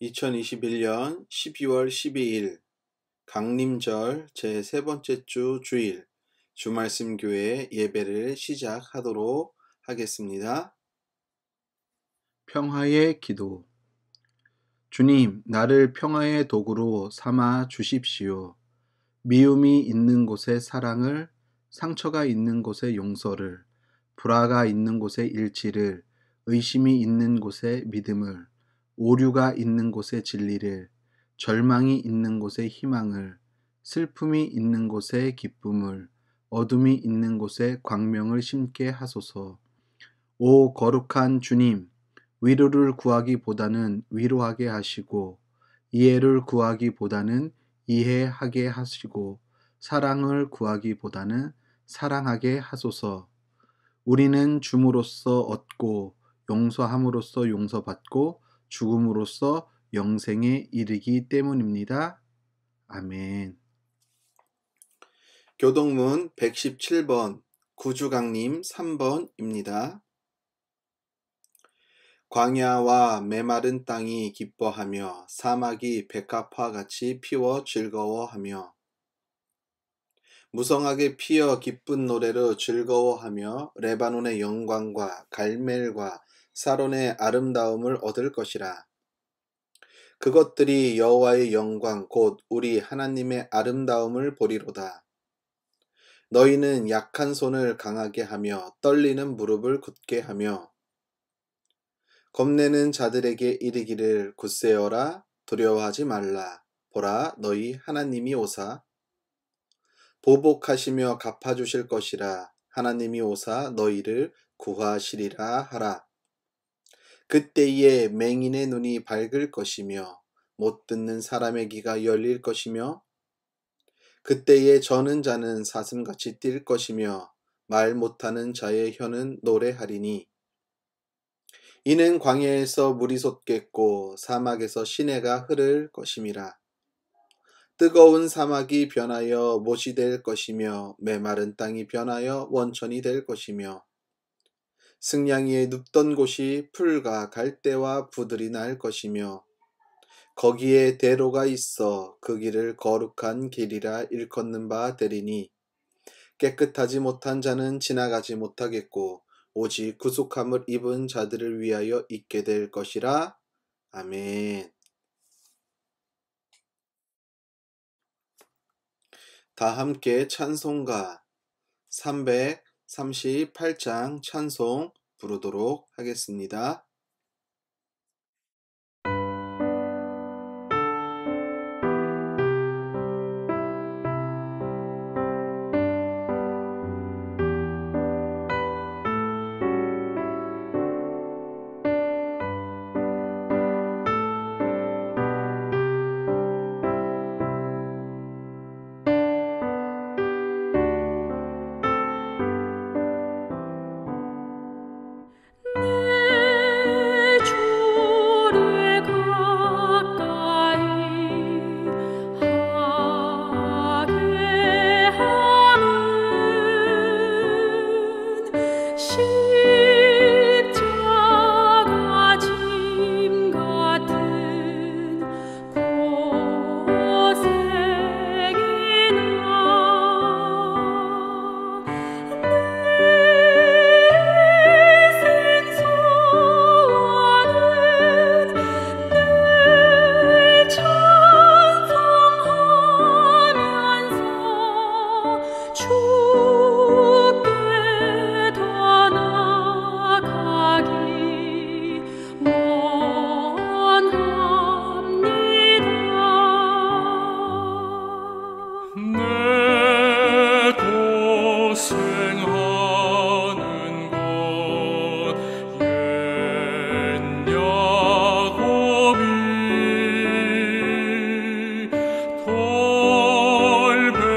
2021년 12월 12일 강림절 제3번째 주 주일 주말씀교회 예배를 시작하도록 하겠습니다. 평화의 기도. 주님, 나를 평화의 도구로 삼아 주십시오. 미움이 있는 곳에 사랑을, 상처가 있는 곳에 용서를, 불화가 있는 곳에 일치를, 의심이 있는 곳에 믿음을, 오류가 있는 곳에 진리를, 절망이 있는 곳에 희망을, 슬픔이 있는 곳에 기쁨을, 어둠이 있는 곳에 광명을 심게 하소서. 오 거룩한 주님, 위로를 구하기보다는 위로하게 하시고, 이해를 구하기보다는 이해하게 하시고, 사랑을 구하기보다는 사랑하게 하소서. 우리는 줌으로써 얻고, 용서함으로써 용서받고, 죽음으로써 영생에 이르기 때문입니다. 아멘. 교동문 117번 구주강림 3번입니다. 광야와 메마른 땅이 기뻐하며 사막이 백합화 같이 피워 즐거워하며 무성하게 피어 기쁜 노래로 즐거워하며 레바논의 영광과 갈멜과 사론의 아름다움을 얻을 것이라. 그것들이 여호와의 영광 곧 우리 하나님의 아름다움을 보리로다. 너희는 약한 손을 강하게 하며 떨리는 무릎을 굳게 하며 겁내는 자들에게 이르기를 굳세어라, 두려워하지 말라. 보라, 너희 하나님이 오사 보복하시며 갚아주실 것이라. 하나님이 오사 너희를 구하시리라 하라. 그때에 맹인의 눈이 밝을 것이며 못 듣는 사람의 귀가 열릴 것이며 그때에 저는 자는 사슴같이 뛸 것이며 말 못하는 자의 혀는 노래하리니 이는 광야에서 물이 솟겠고 사막에서 시내가 흐를 것임이라. 뜨거운 사막이 변하여 못이 될 것이며 메마른 땅이 변하여 원천이 될 것이며 승냥이의 눕던 곳이 풀과 갈대와 부들이 날 것이며 거기에 대로가 있어 그 길을 거룩한 길이라 일컫는 바 되리니 깨끗하지 못한 자는 지나가지 못하겠고 오직 구속함을 입은 자들을 위하여 있게 될 것이라. 아멘. 다 함께 찬송가 338장 찬송 부르도록 하겠습니다. 돌베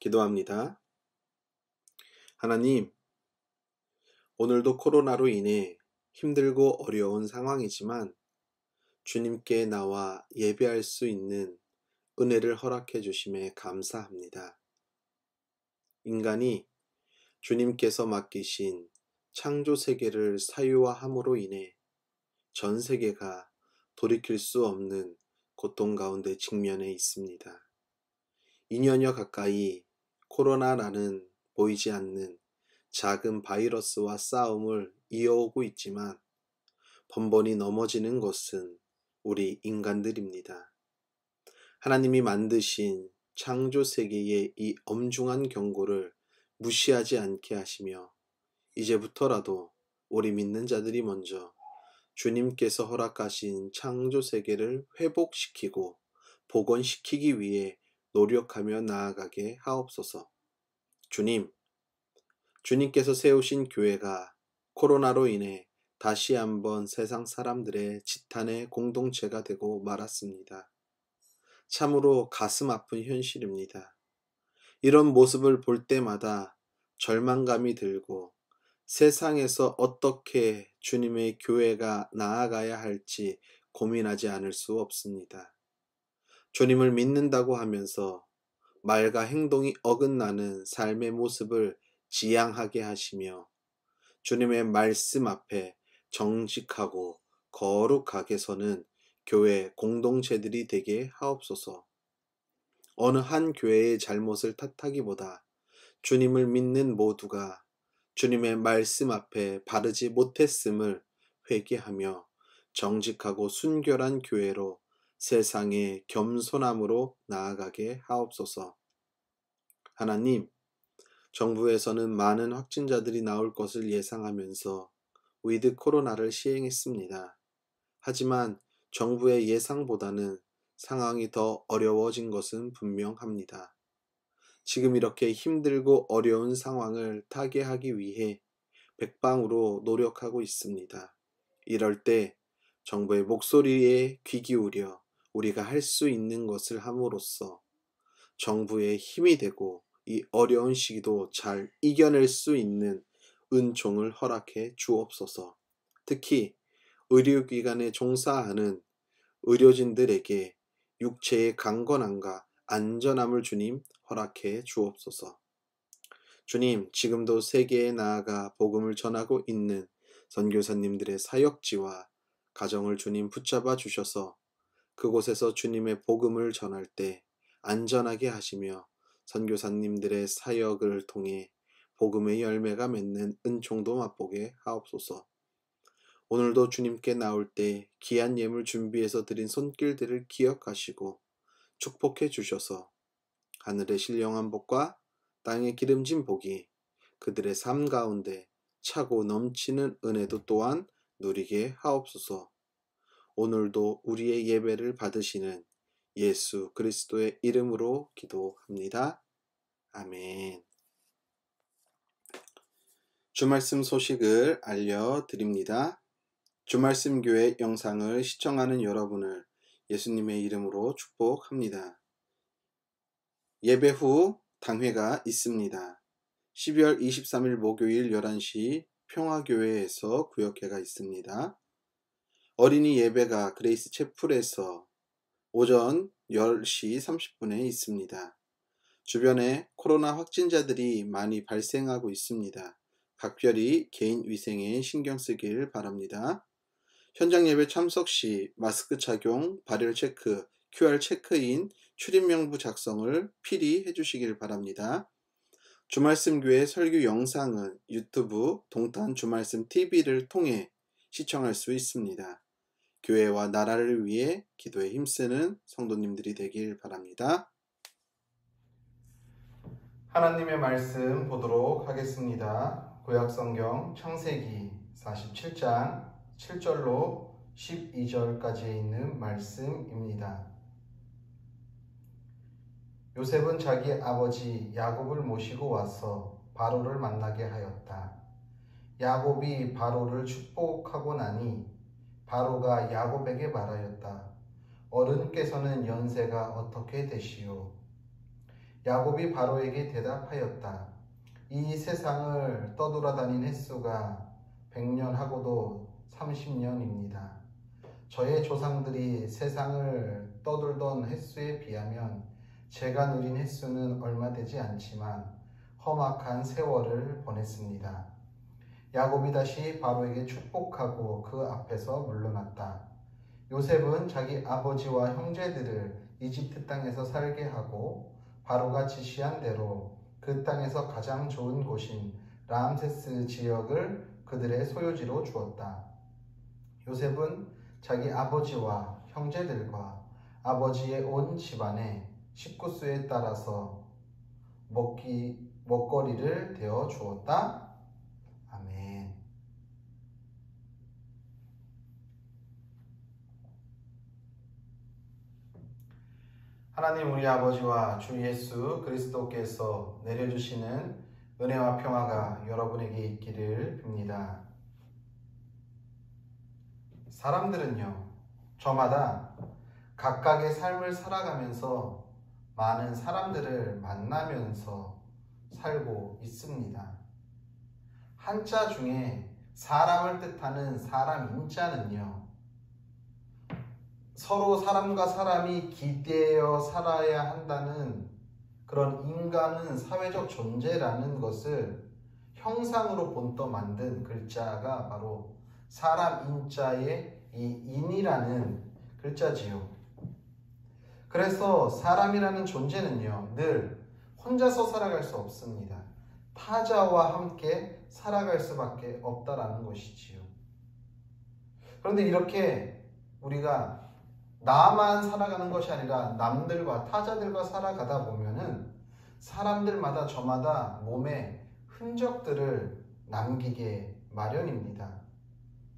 기도합니다. 하나님, 오늘도 코로나로 인해 힘들고 어려운 상황이지만 주님께 나와 예배할 수 있는 은혜를 허락해 주심에 감사합니다. 인간이 주님께서 맡기신 창조 세계를 사유화함으로 인해 전 세계가 돌이킬 수 없는 고통 가운데 직면해 있습니다. 2년여 가까이 코로나라는 보이지 않는 작은 바이러스와 싸움을 이어오고 있지만 번번이 넘어지는 것은 우리 인간들입니다. 하나님이 만드신 창조 세계의 이 엄중한 경고를 무시하지 않게 하시며 이제부터라도 우리 믿는 자들이 먼저 주님께서 허락하신 창조 세계를 회복시키고 복원시키기 위해 노력하며 나아가게 하옵소서. 주님께서 세우신 교회가 코로나로 인해 다시 한번 세상 사람들의 지탄의 공동체가 되고 말았습니다. 참으로 가슴 아픈 현실입니다. 이런 모습을 볼 때마다 절망감이 들고 세상에서 어떻게 주님의 교회가 나아가야 할지 고민하지 않을 수 없습니다. 주님을 믿는다고 하면서 말과 행동이 어긋나는 삶의 모습을 지양하게 하시며 주님의 말씀 앞에 정직하고 거룩하게 서는 교회 공동체들이 되게 하옵소서. 어느 한 교회의 잘못을 탓하기보다 주님을 믿는 모두가 주님의 말씀 앞에 바르지 못했음을 회개하며 정직하고 순결한 교회로 세상에 겸손함으로 나아가게 하옵소서. 하나님, 정부에서는 많은 확진자들이 나올 것을 예상하면서 위드 코로나를 시행했습니다. 하지만 정부의 예상보다는 상황이 더 어려워진 것은 분명합니다. 지금 이렇게 힘들고 어려운 상황을 타개하기 위해 백방으로 노력하고 있습니다. 이럴 때 정부의 목소리에 귀 기울여 우리가 할 수 있는 것을 함으로써 정부의 힘이 되고 이 어려운 시기도 잘 이겨낼 수 있는 은총을 허락해 주옵소서. 특히 의료기관에 종사하는 의료진들에게 육체의 강건함과 안전함을 주님 허락해 주옵소서. 주님, 지금도 세계에 나아가 복음을 전하고 있는 선교사님들의 사역지와 가정을 주님 붙잡아 주셔서 그곳에서 주님의 복음을 전할 때 안전하게 하시며 선교사님들의 사역을 통해 복음의 열매가 맺는 은총도 맛보게 하옵소서. 오늘도 주님께 나올 때 귀한 예물 준비해서 드린 손길들을 기억하시고 축복해 주셔서 하늘의 신령한 복과 땅의 기름진 복이 그들의 삶 가운데 차고 넘치는 은혜도 또한 누리게 하옵소서. 오늘도 우리의 예배를 받으시는 예수 그리스도의 이름으로 기도합니다. 아멘. 주말씀 소식을 알려드립니다. 주말씀 교회 영상을 시청하는 여러분을 예수님의 이름으로 축복합니다. 예배 후 당회가 있습니다. 12월 23일 목요일 11시 평화교회에서 구역회가 있습니다. 어린이 예배가 그레이스 채플에서 오전 10시 30분에 있습니다. 주변에 코로나 확진자들이 많이 발생하고 있습니다. 각별히 개인 위생에 신경 쓰길 바랍니다. 현장 예배 참석 시 마스크 착용, 발열 체크, QR 체크인, 출입 명부 작성을 필히 해주시길 바랍니다. 주말씀 교회 설교 영상은 유튜브 동탄 주말씀 TV를 통해 시청할 수 있습니다. 교회와 나라를 위해 기도에 힘쓰는 성도님들이 되길 바랍니다. 하나님의 말씀 보도록 하겠습니다. 구약성경 창세기 47장 7절로 12절까지에 있는 말씀입니다. 요셉은 자기 아버지 야곱을 모시고 와서 바로를 만나게 하였다. 야곱이 바로를 축복하고 나니 바로가 야곱에게 말하였다. 어른께서는 연세가 어떻게 되시오? 야곱이 바로에게 대답하였다. 이 세상을 떠돌아다닌 횟수가 100년하고도 30년입니다. 저의 조상들이 세상을 떠돌던 횟수에 비하면 제가 누린 횟수는 얼마 되지 않지만 험악한 세월을 보냈습니다. 야곱이 다시 바로에게 축복하고 그 앞에서 물러났다. 요셉은 자기 아버지와 형제들을 이집트 땅에서 살게 하고 바로가 지시한 대로 그 땅에서 가장 좋은 곳인 람세스 지역을 그들의 소유지로 주었다. 요셉은 자기 아버지와 형제들과 아버지의 온 집안의 식구수에 따라서 먹거리를 대어 주었다. 아멘. 하나님 우리 아버지와 주 예수 그리스도께서 내려주시는 은혜와 평화가 여러분에게 있기를 빕니다. 사람들은요, 저마다 각각의 삶을 살아가면서 많은 사람들을 만나면서 살고 있습니다. 한자 중에 사람을 뜻하는 사람 인자는요, 서로 사람과 사람이 기대어 살아야 한다는 그런 인간은 사회적 존재라는 것을 형상으로 본떠 만든 글자가 바로 사람 인자의 이 인이라는 글자지요. 그래서 사람이라는 존재는요, 늘 혼자서 살아갈 수 없습니다. 타자와 함께 살아갈 수밖에 없다라는 것이지요. 그런데 이렇게 우리가 나만 살아가는 것이 아니라 남들과 타자들과 살아가다 보면은 사람들마다 저마다 몸에 흔적들을 남기게 마련입니다.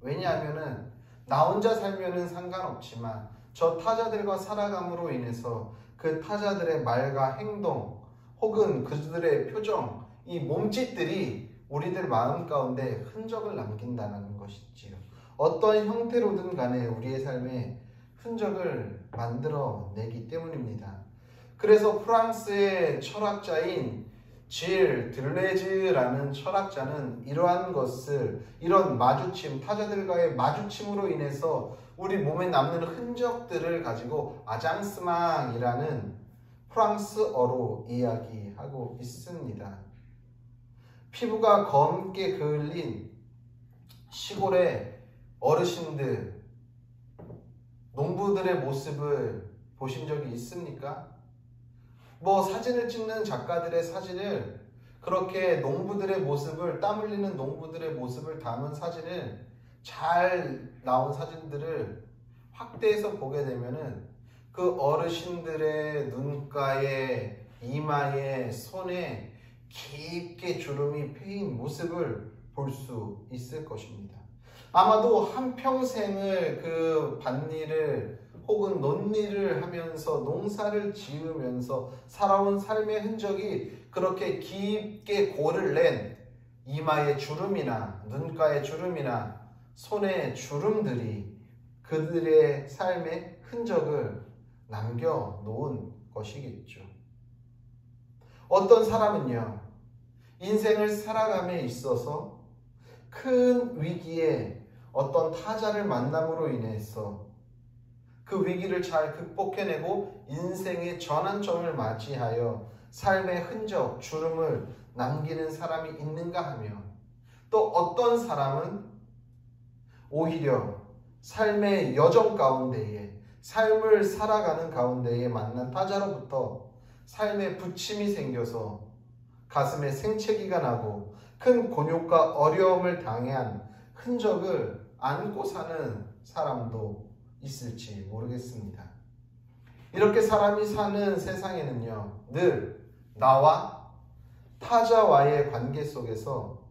왜냐하면은 나 혼자 살면은 상관없지만 저 타자들과 살아감으로 인해서 그 타자들의 말과 행동 혹은 그들의 표정, 이 몸짓들이 우리들 마음 가운데 흔적을 남긴다는 것이지요. 어떤 형태로든 간에 우리의 삶에 흔적을 만들어내기 때문입니다. 그래서 프랑스의 철학자인 질 들레즈라는 철학자는 이러한 것을, 이런 마주침, 타자들과의 마주침으로 인해서 우리 몸에 남는 흔적들을 가지고 아장스망이라는 프랑스어로 이야기하고 있습니다. 피부가 검게 그을린 시골의 어르신들, 농부들의 모습을 보신 적이 있습니까? 사진을 찍는 작가들의 사진을, 그렇게 농부들의 모습을, 땀 흘리는 농부들의 모습을 담은 사진을, 잘 나온 사진들을 확대해서 보게 되면은 그 어르신들의 눈가에, 이마에, 손에 깊게 주름이 패인 모습을 볼 수 있을 것입니다. 아마도 한평생을 그 밭일을 혹은 논일을 하면서 농사를 지으면서 살아온 삶의 흔적이 그렇게 깊게 골을 낸 이마의 주름이나 눈가의 주름이나 손의 주름들이 그들의 삶의 흔적을 남겨놓은 것이겠죠. 어떤 사람은요, 인생을 살아감에 있어서 큰 위기에 어떤 타자를 만남으로 인해서 그 위기를 잘 극복해내고 인생의 전환점을 맞이하여 삶의 흔적, 주름을 남기는 사람이 있는가 하면, 또 어떤 사람은 오히려 삶의 여정 가운데에, 삶을 살아가는 가운데에 만난 타자로부터 삶의 부침이 생겨서 가슴에 생채기가 나고 큰 곤욕과 어려움을 당한 흔적을 안고 사는 사람도 있을지 모르겠습니다. 이렇게 사람이 사는 세상에는요, 늘 나와 타자와의 관계 속에서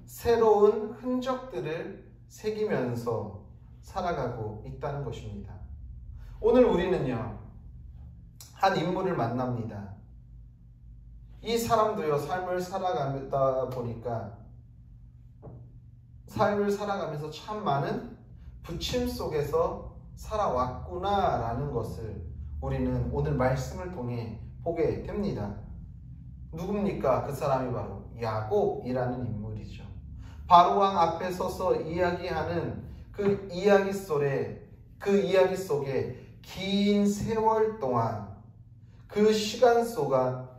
새로운 흔적들을 새기면서 살아가고 있다는 것입니다. 오늘 우리는요, 한 인물을 만납니다. 이 사람도요, 삶을 살아가다 보니까 삶을 살아가면서 참 많은 부침 속에서 살아왔구나라는 것을 우리는 오늘 말씀을 통해 보게 됩니다. 누굽니까? 그 사람이 바로 야곱이라는 인물이죠. 바로왕 앞에 서서 이야기하는 그 이야기 속에 긴 세월 동안 그 시간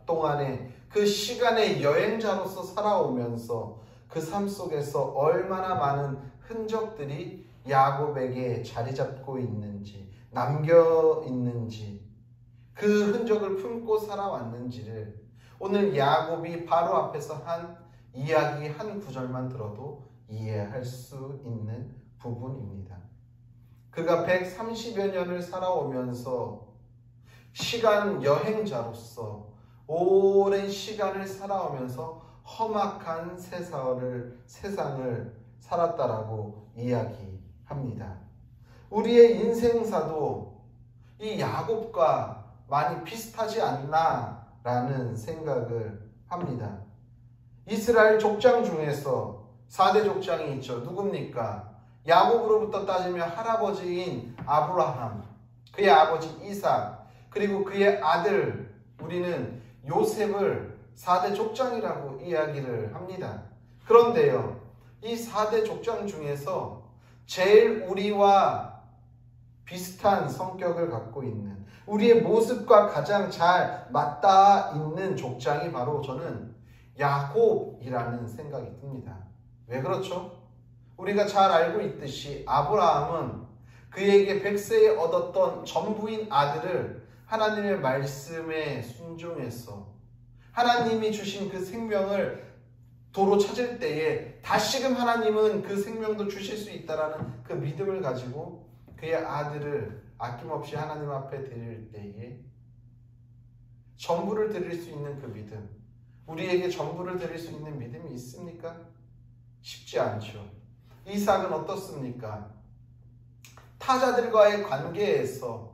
동안에 그 시간의 여행자로서 살아오면서 그 삶 속에서 얼마나 많은 흔적들이 야곱에게 자리 잡고 있는지, 남겨 있는지, 그 흔적을 품고 살아왔는지를 오늘 야곱이 바로 앞에서 한 이야기 한 구절만 들어도 이해할 수 있는 부분입니다. 그가 130여 년을 살아오면서 시간 여행자로서 오랜 시간을 살아오면서 험악한 세상을 살았다라고 이야기합니다. 우리의 인생사도 이 야곱과 많이 비슷하지 않나라는 생각을 합니다. 이스라엘 족장 중에서 4대 족장이 있죠. 누굽니까? 야곱으로부터 따지면 할아버지인 아브라함, 그의 아버지 이삭, 그리고 그의 아들 우리는 요셉을 4대 족장이라고 이야기를 합니다. 그런데요, 이 4대 족장 중에서 제일 우리와 비슷한 성격을 갖고 있는, 우리의 모습과 가장 잘 맞닿아 있는 족장이 바로 저는 야곱이라는 생각이 듭니다. 왜 그렇죠? 우리가 잘 알고 있듯이 아브라함은 그에게 100세에 얻었던 전부인 아들을 하나님의 말씀에 순종해서 하나님이 주신 그 생명을 도로 찾을 때에 다시금 하나님은 그 생명도 주실 수 있다라는 그 믿음을 가지고 그의 아들을 아낌없이 하나님 앞에 드릴 때에 전부를 드릴 수 있는 그 믿음, 우리에게 전부를 드릴 수 있는 믿음이 있습니까? 쉽지 않죠. 이삭은 어떻습니까? 타자들과의 관계에서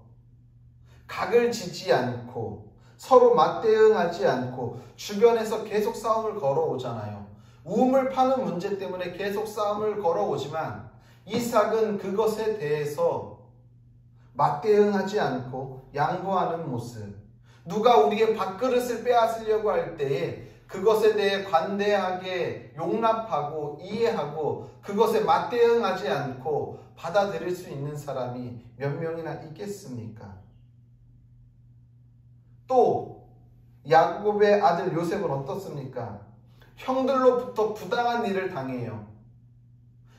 각을 지지 않고 서로 맞대응하지 않고 주변에서 계속 싸움을 걸어오잖아요. 우물 파는 문제 때문에 계속 싸움을 걸어오지만 이삭은 그것에 대해서 맞대응하지 않고 양보하는 모습, 누가 우리의 밥그릇을 빼앗으려고 할 때에 그것에 대해 관대하게 용납하고 이해하고 그것에 맞대응하지 않고 받아들일 수 있는 사람이 몇 명이나 있겠습니까? 또 야곱의 아들 요셉은 어떻습니까? 형들로부터 부당한 일을 당해요.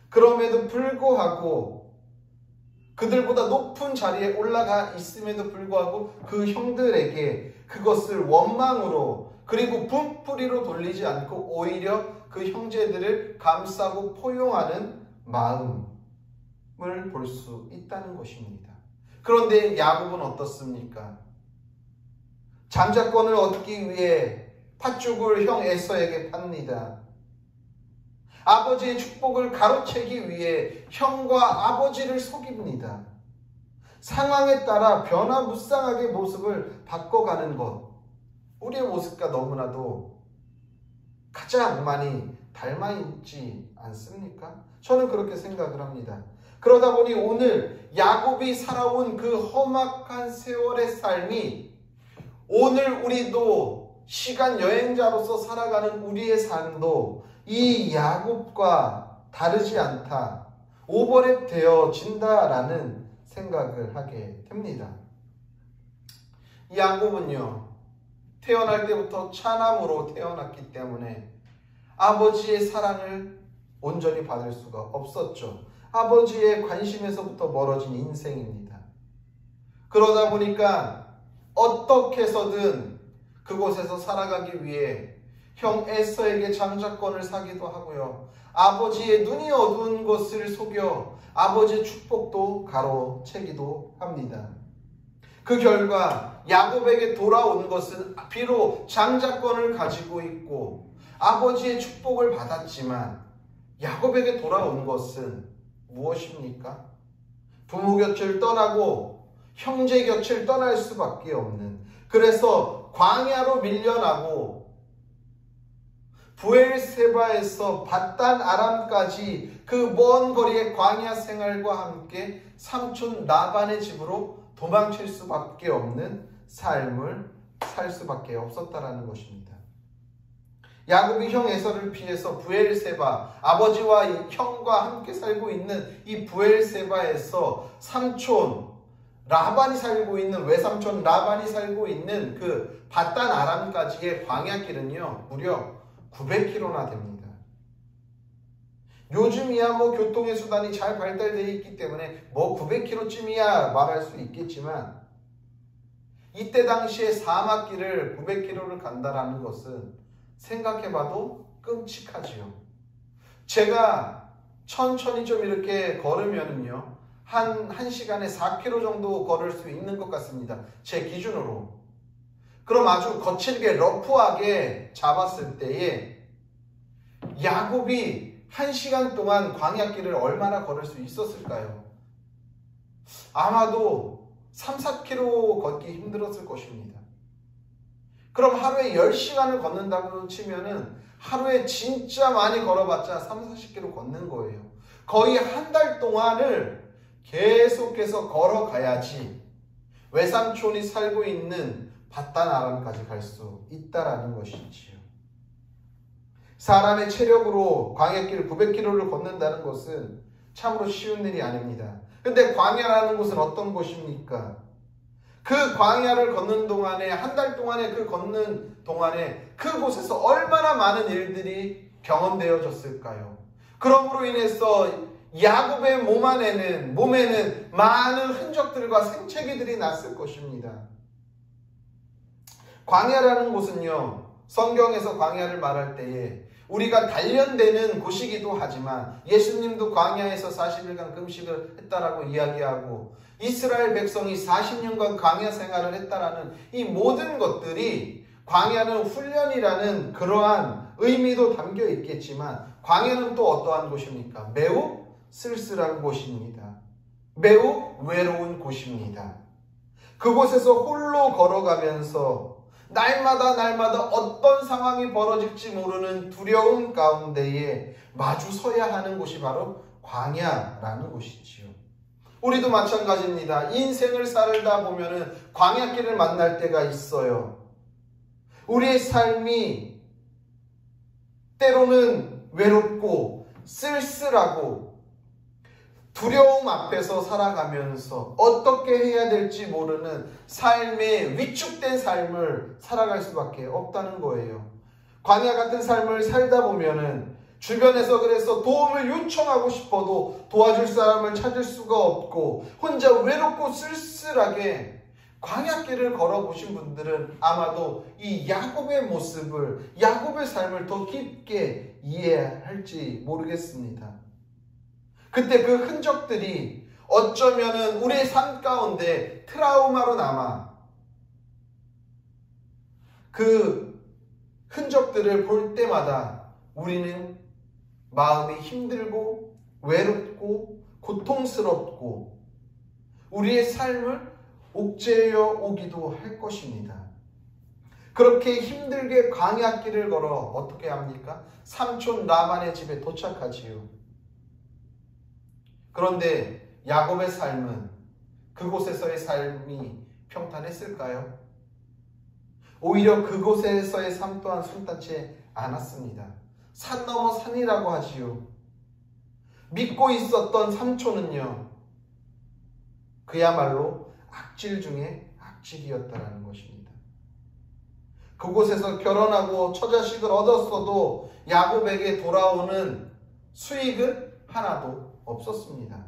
그럼에도 불구하고 그들보다 높은 자리에 올라가 있음에도 불구하고 그 형들에게 그것을 원망으로 그리고 분풀이로 돌리지 않고 오히려 그 형제들을 감싸고 포용하는 마음을 볼 수 있다는 것입니다. 그런데 야곱은 어떻습니까? 장자권을 얻기 위해 팥죽을 형 에서에게 팝니다. 아버지의 축복을 가로채기 위해 형과 아버지를 속입니다. 상황에 따라 변화무쌍하게 모습을 바꿔가는 것, 우리의 모습과 너무나도 가장 많이 닮아 있지 않습니까? 저는 그렇게 생각을 합니다. 그러다 보니 오늘 야곱이 살아온 그 험악한 세월의 삶이 오늘 우리도 시간 여행자로서 살아가는 우리의 삶도 이 야곱과 다르지 않다, 오버랩 되어진다라는 생각을 하게 됩니다. 이 야곱은요, 태어날 때부터 차남으로 태어났기 때문에 아버지의 사랑을 온전히 받을 수가 없었죠. 아버지의 관심에서부터 멀어진 인생입니다. 그러다 보니까 어떻게 해서든 그곳에서 살아가기 위해 형 에서에게 장자권을 사기도 하고요. 아버지의 눈이 어두운 것을 속여 아버지의 축복도 가로채기도 합니다. 그 결과 야곱에게 돌아온 것은 비록 장자권을 가지고 있고 아버지의 축복을 받았지만 야곱에게 돌아온 것은 무엇입니까? 부모 곁을 떠나고 형제 곁을 떠날 수밖에 없는, 그래서 광야로 밀려나고 부엘세바에서 밧단 아람까지 그 먼 거리의 광야 생활과 함께 삼촌 라반의 집으로 도망칠 수밖에 없는 삶을 살 수밖에 없었다라는 것입니다. 야곱이 형 에서를 피해서 부엘세바, 아버지와 형과 함께 살고 있는 이 부엘세바에서 삼촌 라반이 살고 있는, 외삼촌 라반이 살고 있는 그 밧단 아람까지의 광야길은요 무려 900km나 됩니다. 요즘이야 뭐 교통의 수단이 잘 발달되어 있기 때문에 뭐 900km쯤이야 말할 수 있겠지만, 이때 당시에 사막길을 900km를 간다라는 것은 생각해봐도 끔찍하지요. 제가 천천히 좀 이렇게 걸으면은요 한 시간에 4km 정도 걸을 수 있는 것 같습니다, 제 기준으로. 그럼 아주 거칠게 러프하게 잡았을 때에 야곱이 1시간 동안 광야길을 얼마나 걸을 수 있었을까요? 아마도 3, 4km 걷기 힘들었을 것입니다. 그럼 하루에 10시간을 걷는다고 치면은 하루에 진짜 많이 걸어봤자 3, 40km 걷는 거예요. 거의 한 달 동안을 계속해서 걸어가야지 외삼촌이 살고 있는 밧단 아람까지 갈 수 있다라는 것이지요. 사람의 체력으로 광야길 900km를 걷는다는 것은 참으로 쉬운 일이 아닙니다. 근데 광야라는 곳은 어떤 곳입니까? 그 광야를 걷는 동안에, 한 달 동안에 그 걷는 동안에 그곳에서 얼마나 많은 일들이 경험되어졌을까요? 그러므로 인해서 야곱의 몸에는 많은 흔적들과 생채기들이 났을 것입니다. 광야라는 곳은요, 성경에서 광야를 말할 때에 우리가 단련되는 곳이기도 하지만, 예수님도 광야에서 40일간 금식을 했다라고 이야기하고 이스라엘 백성이 40년간 광야 생활을 했다라는 이 모든 것들이, 광야는 훈련이라는 그러한 의미도 담겨 있겠지만 광야는 또 어떠한 곳입니까? 매우 쓸쓸한 곳입니다. 매우 외로운 곳입니다. 그곳에서 홀로 걸어가면서 날마다 어떤 상황이 벌어질지 모르는 두려움 가운데에 마주 서야 하는 곳이 바로 광야라는 곳이지요. 우리도 마찬가지입니다. 인생을 살다 보면은 광야길을 만날 때가 있어요. 우리의 삶이 때로는 외롭고 쓸쓸하고 두려움 앞에서 살아가면서 어떻게 해야 될지 모르는 삶의 위축된 삶을 살아갈 수밖에 없다는 거예요. 광야 같은 삶을 살다 보면은 주변에서 그래서 도움을 요청하고 싶어도 도와줄 사람을 찾을 수가 없고 혼자 외롭고 쓸쓸하게 광야길을 걸어보신 분들은 아마도 이 야곱의 모습을, 야곱의 삶을 더 깊게 이해할지 모르겠습니다. 그때 그 흔적들이 어쩌면은 우리의 삶 가운데 트라우마로 남아 그 흔적들을 볼 때마다 우리는 마음이 힘들고 외롭고 고통스럽고 우리의 삶을 옥죄어 오기도 할 것입니다. 그렇게 힘들게 광야길을 걸어 어떻게 합니까? 삼촌 라반의 집에 도착하지요. 그런데 야곱의 삶은, 그곳에서의 삶이 평탄했을까요? 오히려 그곳에서의 삶 또한 순탄치 않았습니다. 산 넘어 산이라고 하지요. 믿고 있었던 삼촌은요, 그야말로 악질 중에 악질이었다라는 것입니다. 그곳에서 결혼하고 처자식을 얻었어도 야곱에게 돌아오는 수익은 하나도 없었습니다.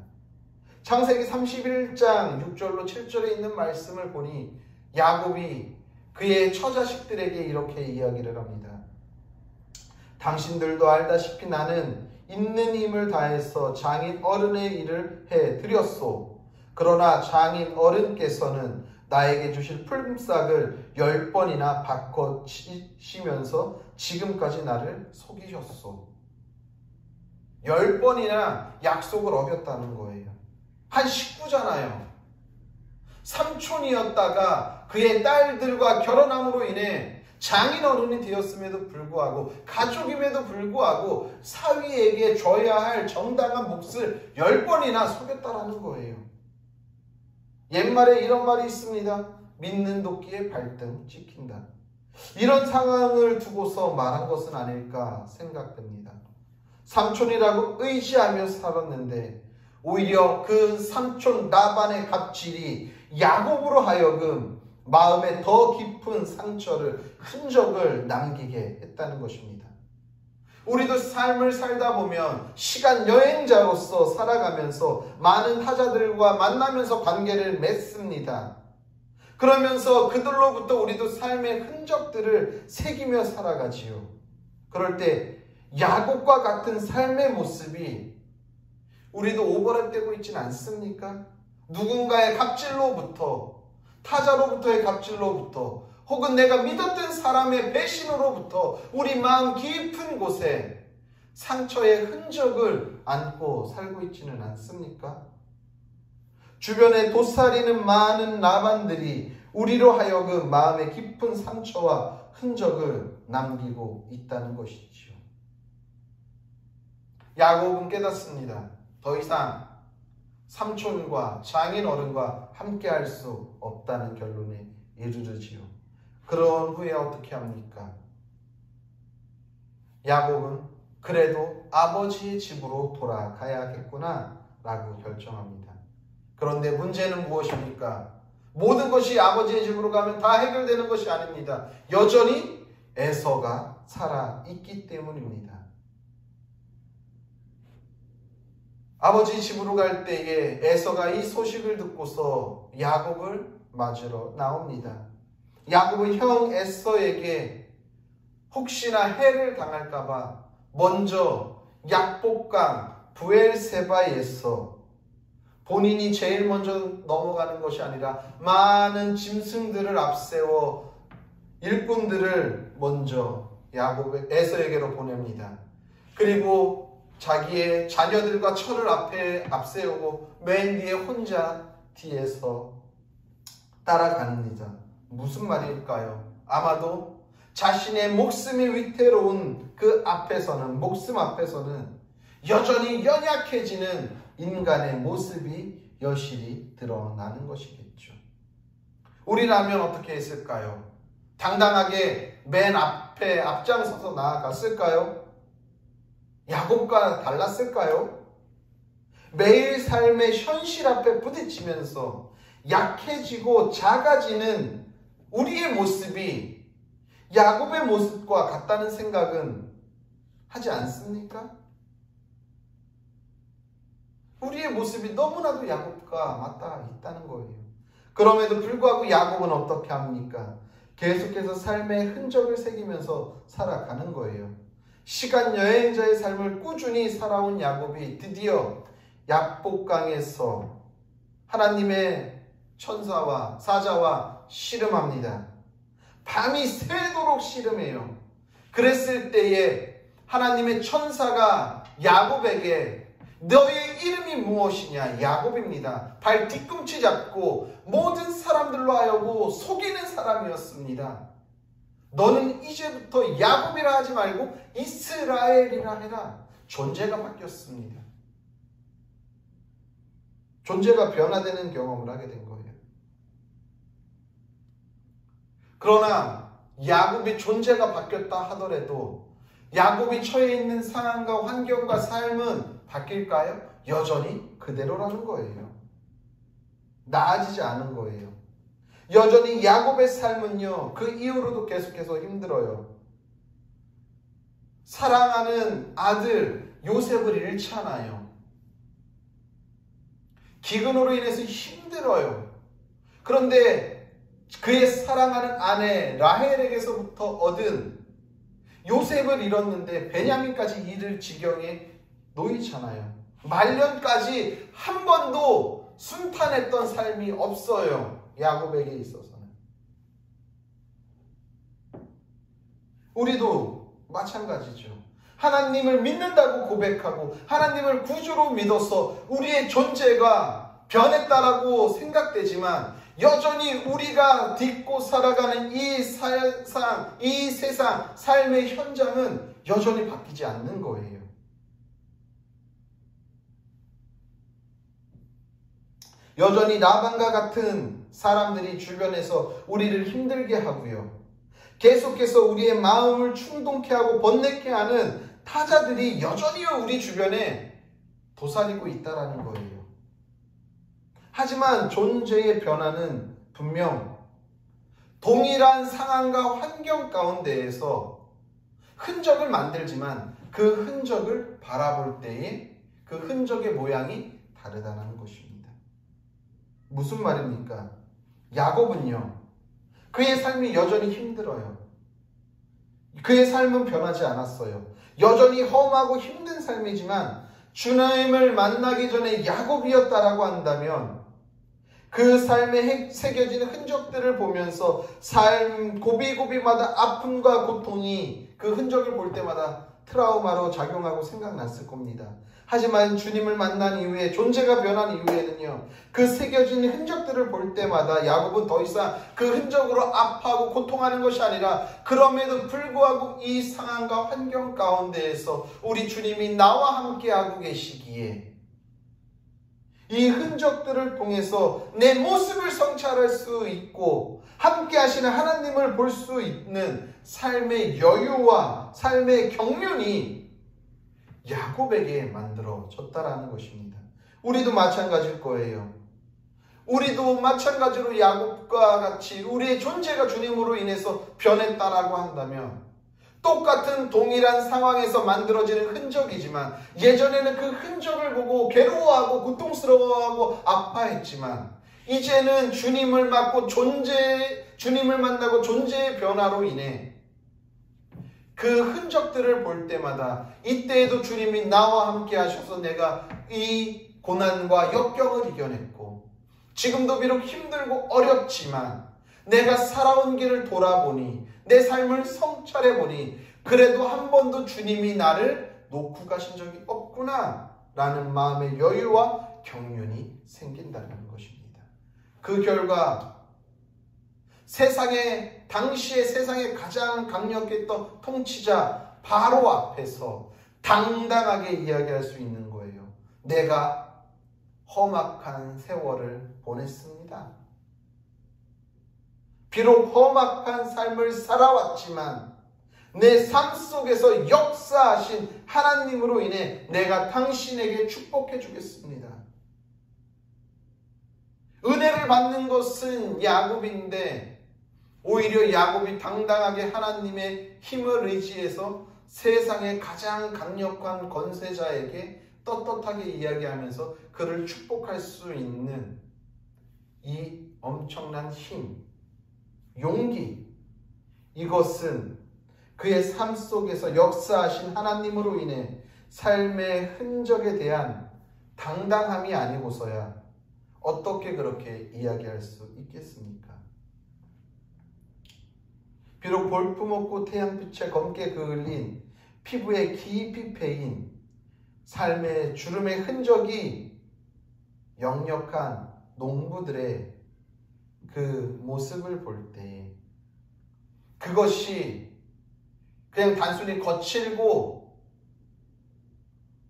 창세기 31장 6절로 7절에 있는 말씀을 보니 야곱이 그의 처자식들에게 이렇게 이야기를 합니다. 당신들도 알다시피 나는 있는 힘을 다해서 장인 어른의 일을 해드렸소. 그러나 장인 어른께서는 나에게 주실 풀금싹을 10번이나 바꿔치시면서 지금까지 나를 속이셨소. 10번이나 약속을 어겼다는 거예요. 한 식구잖아요. 삼촌이었다가 그의 딸들과 결혼함으로 인해 장인어른이 되었음에도 불구하고, 가족임에도 불구하고 사위에게 줘야 할 정당한 몫을 10번이나 속였다라는 거예요. 옛말에 이런 말이 있습니다. 믿는 도끼에 발등 찍힌다. 이런 상황을 두고서 말한 것은 아닐까 생각됩니다. 삼촌이라고 의지하며 살았는데 오히려 그 삼촌 라반의 갑질이 야곱으로 하여금 마음에 더 깊은 상처를, 흔적을 남기게 했다는 것입니다. 우리도 삶을 살다 보면 시간 여행자로서 살아가면서 많은 타자들과 만나면서 관계를 맺습니다. 그러면서 그들로부터 우리도 삶의 흔적들을 새기며 살아가지요. 그럴 때 야곱과 같은 삶의 모습이 우리도 오버랩되고 있지는 않습니까? 누군가의 갑질로부터, 타자로부터의 갑질로부터, 혹은 내가 믿었던 사람의 배신으로부터 우리 마음 깊은 곳에 상처의 흔적을 안고 살고 있지는 않습니까? 주변에 도사리는 많은 라반들이 우리로 하여금 마음의 깊은 상처와 흔적을 남기고 있다는 것이지요. 야곱은 깨닫습니다. 더 이상 삼촌과 장인어른과 함께할 수 없다는 결론에 이르르지요. 그런 후에 어떻게 합니까? 야곱은 그래도 아버지의 집으로 돌아가야겠구나 라고 결정합니다. 그런데 문제는 무엇입니까? 모든 것이 아버지의 집으로 가면 다 해결되는 것이 아닙니다. 여전히 에서가 살아있기 때문입니다. 아버지 집으로 갈 때에 에서가 이 소식을 듣고서 야곱을 맞으러 나옵니다. 야곱은 형 에서에게 혹시나 해를 당할까봐 먼저 약복강 브엘세바에서 본인이 제일 먼저 넘어가는 것이 아니라 많은 짐승들을 앞세워 일꾼들을 먼저 에서에게로 보냅니다. 그리고 자기의 자녀들과 철을 앞세우고 맨 뒤에 혼자 뒤에서 따라갑니다. 무슨 말일까요? 아마도 자신의 목숨이 위태로운 그 앞에서는, 목숨 앞에서는 여전히 연약해지는 인간의 모습이 여실히 드러나는 것이겠죠. 우리라면 어떻게 했을까요? 당당하게 맨 앞에 앞장서서 나아갔을까요? 야곱과 달랐을까요? 매일 삶의 현실 앞에 부딪히면서 약해지고 작아지는 우리의 모습이 야곱의 모습과 같다는 생각은 하지 않습니까? 우리의 모습이 너무나도 야곱과 맞닿아 있다는 거예요. 그럼에도 불구하고 야곱은 어떻게 합니까? 계속해서 삶의 흔적을 새기면서 살아가는 거예요. 시간 여행자의 삶을 꾸준히 살아온 야곱이 드디어 약복강에서 하나님의 천사와 사자와 씨름합니다. 밤이 새도록 씨름해요. 그랬을 때에 하나님의 천사가 야곱에게 너의 이름이 무엇이냐? 야곱입니다. 발 뒤꿈치 잡고 모든 사람들로 하여금 속이는 사람이었습니다. 너는 이제부터 야곱이라 하지 말고 이스라엘이라 해라. 존재가 바뀌었습니다. 존재가 변화되는 경험을 하게 된 거예요. 그러나 야곱이 존재가 바뀌었다 하더라도 야곱이 처해 있는 상황과 환경과 삶은 바뀔까요? 여전히 그대로라는 거예요. 나아지지 않은 거예요. 여전히 야곱의 삶은요, 그 이후로도 계속해서 힘들어요. 사랑하는 아들 요셉을 잃잖아요. 기근으로 인해서 힘들어요. 그런데 그의 사랑하는 아내 라헬에게서부터 얻은 요셉을 잃었는데 베냐민까지 잃을 지경에 놓이잖아요. 말년까지 한 번도 순탄했던 삶이 없어요. 야곱에게 있어서는. 우리도 마찬가지죠. 하나님을 믿는다고 고백하고 하나님을 구주로 믿어서 우리의 존재가 변했다라고 생각되지만 여전히 우리가 딛고 살아가는 이 세상, 삶의 현장은 여전히 바뀌지 않는 거예요. 여전히 라반과 같은 사람들이 주변에서 우리를 힘들게 하고요. 계속해서 우리의 마음을 충동케 하고 번뇌케 하는 타자들이 여전히 우리 주변에 도사리고 있다는 거예요. 하지만 존재의 변화는 분명 동일한 상황과 환경 가운데에서 흔적을 만들지만 그 흔적을 바라볼 때에 그 흔적의 모양이 다르다는 것입니다. 무슨 말입니까? 야곱은요, 그의 삶이 여전히 힘들어요. 그의 삶은 변하지 않았어요. 여전히 험하고 힘든 삶이지만 주님을 만나기 전에 야곱이었다라고 한다면 그 삶에 새겨진 흔적들을 보면서 삶 고비고비마다 아픔과 고통이 그 흔적을 볼 때마다 트라우마로 작용하고 생각났을 겁니다. 하지만 주님을 만난 이후에, 존재가 변한 이후에는요, 그 새겨진 흔적들을 볼 때마다 야곱은 더 이상 그 흔적으로 아파하고 고통하는 것이 아니라 그럼에도 불구하고 이 상황과 환경 가운데에서 우리 주님이 나와 함께하고 계시기에 이 흔적들을 통해서 내 모습을 성찰할 수 있고 함께 하시는 하나님을 볼 수 있는 삶의 여유와 삶의 경륜이 야곱에게 만들어졌다라는 것입니다. 우리도 마찬가지일 거예요. 우리도 마찬가지로 야곱과 같이 우리의 존재가 주님으로 인해서 변했다라고 한다면 똑같은 동일한 상황에서 만들어지는 흔적이지만 예전에는 그 흔적을 보고 괴로워하고 고통스러워하고 아파했지만 이제는 주님을 만나고 존재의 변화로 인해 그 흔적들을 볼 때마다 이때에도 주님이 나와 함께 하셔서 내가 이 고난과 역경을 이겨냈고 지금도 비록 힘들고 어렵지만 내가 살아온 길을 돌아보니 내 삶을 성찰해보니 그래도 한 번도 주님이 나를 놓고 가신 적이 없구나 라는 마음의 여유와 경륜이 생긴다는 것입니다. 그 결과 당시에 세상에 가장 강력했던 통치자 바로 앞에서 당당하게 이야기할 수 있는 거예요. 내가 험악한 세월을 보냈습니다. 비록 험악한 삶을 살아왔지만 내 삶 속에서 역사하신 하나님으로 인해 내가 당신에게 축복해 주겠습니다. 은혜를 받는 것은 야곱인데 오히려 야곱이 당당하게 하나님의 힘을 의지해서 세상의 가장 강력한 권세자에게 떳떳하게 이야기하면서 그를 축복할 수 있는 이 엄청난 힘, 용기, 이것은 그의 삶 속에서 역사하신 하나님으로 인해 삶의 흔적에 대한 당당함이 아니고서야 어떻게 그렇게 이야기할 수 있겠습니까? 비록 볼품없고 태양빛에 검게 그을린 피부에 깊이 패인 삶의 주름의 흔적이 역력한 농부들의 그 모습을 볼 때 그것이 그냥 단순히 거칠고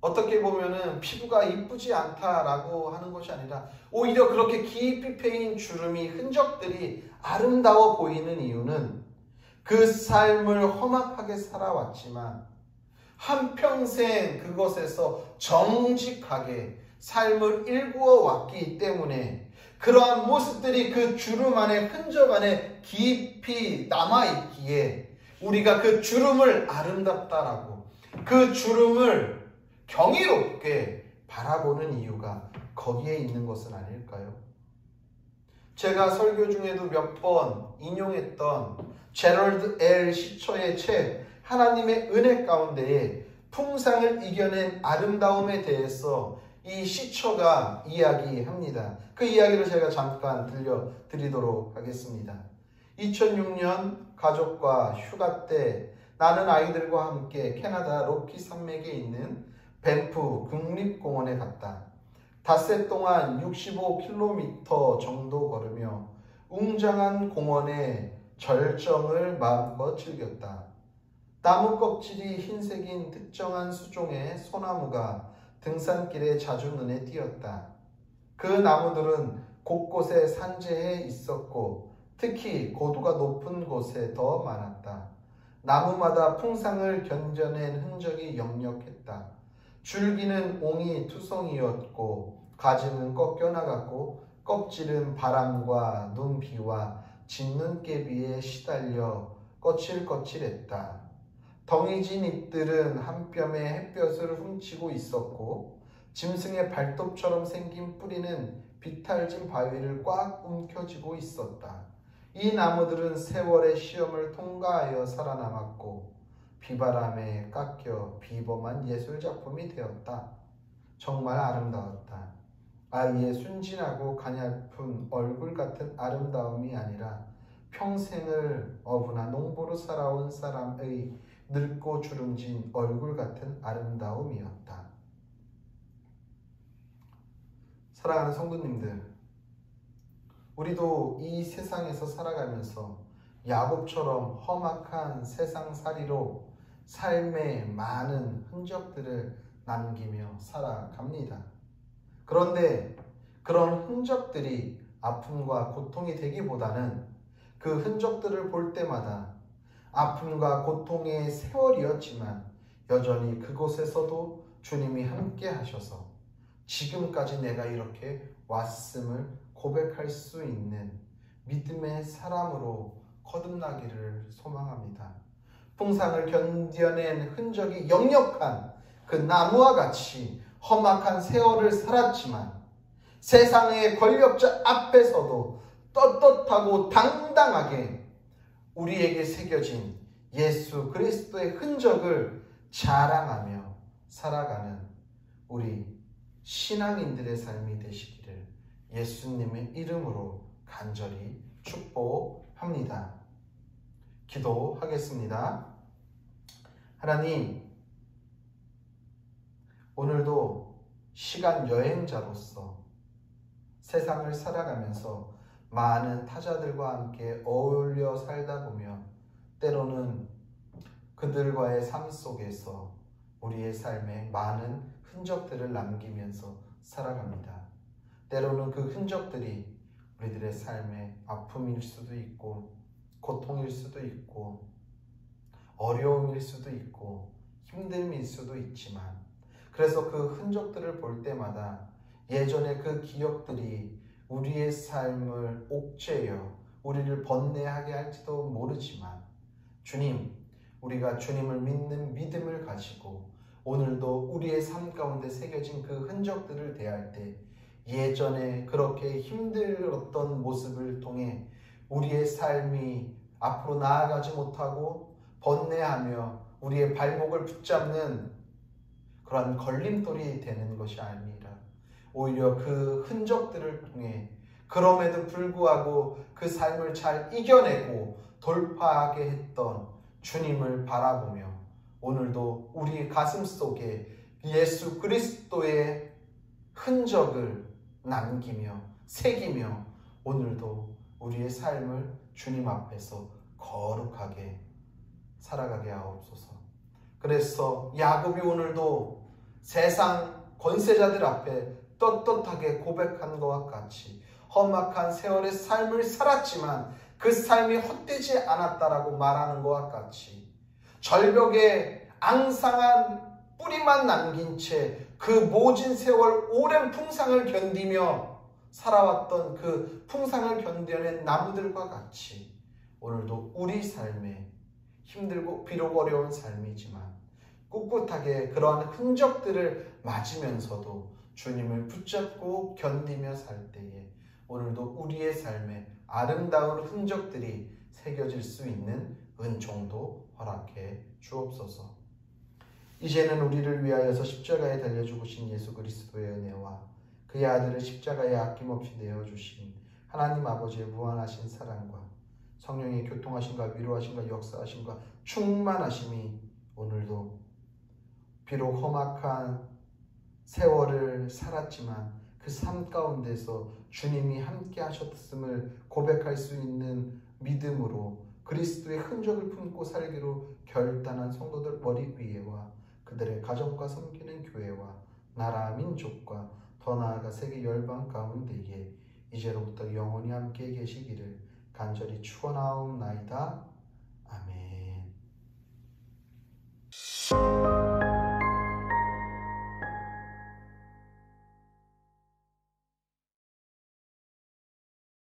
어떻게 보면은 피부가 이쁘지 않다라고 하는 것이 아니라 오히려 그렇게 깊이 패인 주름이 흔적들이 아름다워 보이는 이유는 그 삶을 험악하게 살아왔지만 한평생 그것에서 정직하게 삶을 일구어 왔기 때문에 그러한 모습들이 그 주름 안에 흔적 안에 깊이 남아있기에 우리가 그 주름을 아름답다라고 그 주름을 경이롭게 바라보는 이유가 거기에 있는 것은 아닐까요? 제가 설교 중에도 몇 번 인용했던 제럴드 L. 시처의 책 하나님의 은혜 가운데에 풍상을 이겨낸 아름다움에 대해서 이 시처가 이야기합니다. 그 이야기를 제가 잠깐 들려드리도록 하겠습니다. 2006년 가족과 휴가 때 나는 아이들과 함께 캐나다 로키 산맥에 있는 밴프 국립공원에 갔다. 닷새 동안 65km 정도 걸으며 웅장한 공원의 절정을 마음껏 즐겼다. 나무 껍질이 흰색인 특정한 수종의 소나무가 등산길에 자주 눈에 띄었다. 그 나무들은 곳곳에 산재해 있었고 특히 고도가 높은 곳에 더 많았다. 나무마다 풍상을 견뎌낸 흔적이 역력했다. 줄기는 옹이 투성이었고 가지는 꺾여나갔고 껍질은 바람과 눈비와 짖는개비에 시달려 거칠거칠했다. 덩이진 잎들은 한 뼘의 햇볕을 훔치고 있었고 짐승의 발톱처럼 생긴 뿌리는 비탈진 바위를 꽉 움켜쥐고 있었다. 이 나무들은 세월의 시험을 통과하여 살아남았고 비바람에 깎여 비범한 예술작품이 되었다. 정말 아름다웠다. 아이의 순진하고 가냘픈 얼굴 같은 아름다움이 아니라 평생을 어부나 농부로 살아온 사람의 늙고 주름진 얼굴 같은 아름다움이었다. 사랑하는 성도님들, 우리도 이 세상에서 살아가면서 야곱처럼 험악한 세상살이로 삶의 많은 흔적들을 남기며 살아갑니다. 그런데 그런 흔적들이 아픔과 고통이 되기보다는 그 흔적들을 볼 때마다 아픔과 고통의 세월이었지만 여전히 그곳에서도 주님이 함께 하셔서 지금까지 내가 이렇게 왔음을 고백할 수 있는 믿음의 사람으로 거듭나기를 소망합니다. 풍상을 견뎌낸 흔적이 역력한 그 나무와 같이 험악한 세월을 살았지만 세상의 권력자 앞에서도 떳떳하고 당당하게 우리에게 새겨진 예수 그리스도의 흔적을 자랑하며 살아가는 우리 신앙인들의 삶이 되시기를 예수님의 이름으로 간절히 축복합니다. 기도하겠습니다. 하나님, 오늘도 시간 여행자로서 세상을 살아가면서 많은 타자들과 함께 어울려 살다 보면 때로는 그들과의 삶 속에서 우리의 삶에 많은 흔적들을 남기면서 살아갑니다. 때로는 그 흔적들이 우리들의 삶의 아픔일 수도 있고 고통일 수도 있고 어려움일 수도 있고 힘듦일 수도 있지만 그래서 그 흔적들을 볼 때마다 예전의 그 기억들이 우리의 삶을 옥죄여 우리를 번뇌하게 할지도 모르지만 주님, 우리가 주님을 믿는 믿음을 가지고 오늘도 우리의 삶 가운데 새겨진 그 흔적들을 대할 때 예전에 그렇게 힘들었던 모습을 통해 우리의 삶이 앞으로 나아가지 못하고 번뇌하며 우리의 발목을 붙잡는 그러한 걸림돌이 되는 것이 아니라 오히려 그 흔적들을 통해 그럼에도 불구하고 그 삶을 잘 이겨내고 돌파하게 했던 주님을 바라보며 오늘도 우리 가슴 속에 예수 그리스도의 흔적을 남기며 새기며 오늘도 우리의 삶을 주님 앞에서 거룩하게 살아가게 하옵소서. 그래서 야곱이 오늘도 세상 권세자들 앞에 떳떳하게 고백한 것과 같이 험악한 세월의 삶을 살았지만 그 삶이 헛되지 않았다라고 말하는 것과 같이 절벽에 앙상한 뿌리만 남긴 채 그 모진 세월 오랜 풍상을 견디며 살아왔던 그 풍상을 견뎌낸 나무들과 같이 오늘도 우리 삶에 힘들고 비록 어려운 삶이지만 꿋꿋하게 그러한 흔적들을 맞으면서도 주님을 붙잡고 견디며 살 때에 오늘도 우리의 삶에 아름다운 흔적들이 새겨질 수 있는 은총도 허락해 주옵소서. 이제는 우리를 위하여서 십자가에 달려 죽으신 예수 그리스도의 은혜와 그의 아들을 십자가에 아낌없이 내어주신 하나님 아버지의 무한하신 사랑과 성령의 교통하심과 위로하심과 역사하심과 충만하심이 오늘도 비록 험악한 세월을 살았지만 그 삶 가운데서 주님이 함께 하셨음을 고백할 수 있는 믿음으로 그리스도의 흔적을 품고 살기로 결단한 성도들 머리 위에와 그들의 가정과 섬기는 교회와 나라 민족과 더 나아가 세계 열방 가운데에 이제로부터 영원히 함께 계시기를 간절히 축원하옵나이다. 아멘.